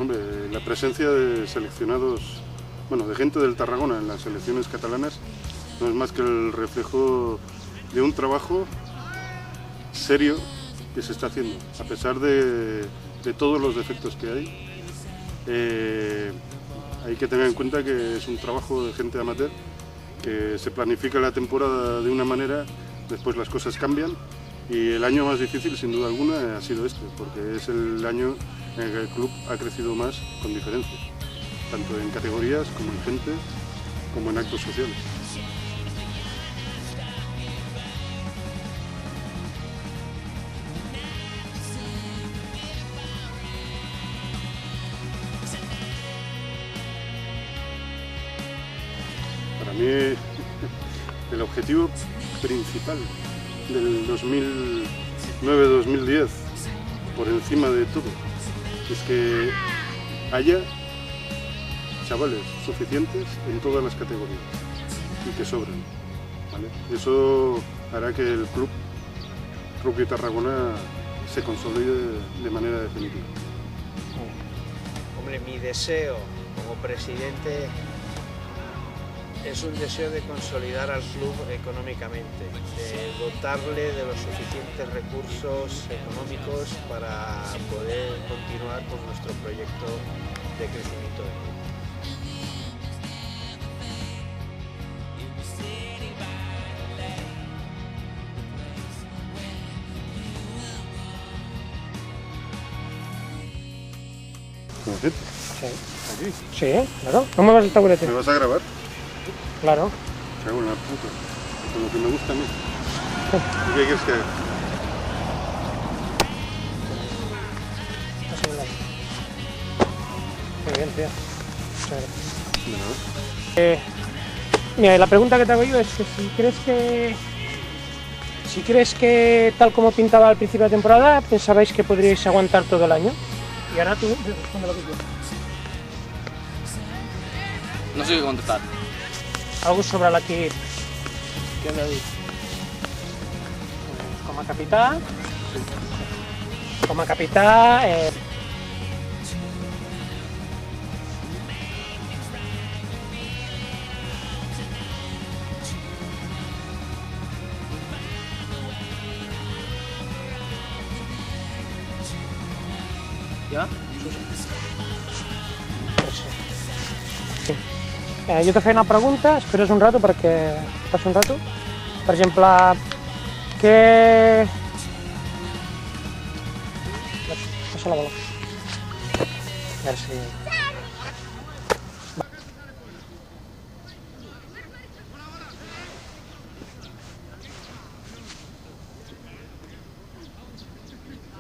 Hombre, la presencia de seleccionados, bueno, de gente del Tarragona en las selecciones catalanas no es más que el reflejo de un trabajo serio que se está haciendo, a pesar de todos los defectos que hay que tener en cuenta que es un trabajo de gente amateur, que se planifica la temporada de una manera, después las cosas cambian y el año más difícil sin duda alguna ha sido este, porque es el año en el que el club ha crecido más con diferencia, tanto en categorías como en gente, como en actos sociales. Para mí el objetivo principal del 2009-2010, por encima de todo, es que haya chavales suficientes en todas las categorías y que sobren, ¿vale? Eso hará que el club Rugby Tarragona se consolide de manera definitiva. Hombre, mi deseo como presidente es un deseo de consolidar al club económicamente, de dotarle de los suficientes recursos económicos para poder continuar con nuestro proyecto de crecimiento del club. ¿Taburete? Sí. ¿Aquí? Sí, claro. ¿No muevas el taburete? ¿Me vas a grabar? Claro. Me cago en la puta. Con lo que me gusta a mí. ¿Y qué quieres que haga? Así me la... Muy bien, tío. Muchas gracias. De nada. Mira, la pregunta que te hago yo es que si crees que tal como pintaba al principio de la temporada, pensabais que podríais aguantar todo el año. Y ahora tú responde lo que quieras. No sé qué contestar. Algo sobre l'equip que hem de dir. Com a capità, Ja? sí. Jo te feia una pregunta, esperes un rato perquè passi un rato. Per exemple, què... Passa la bola. A veure si...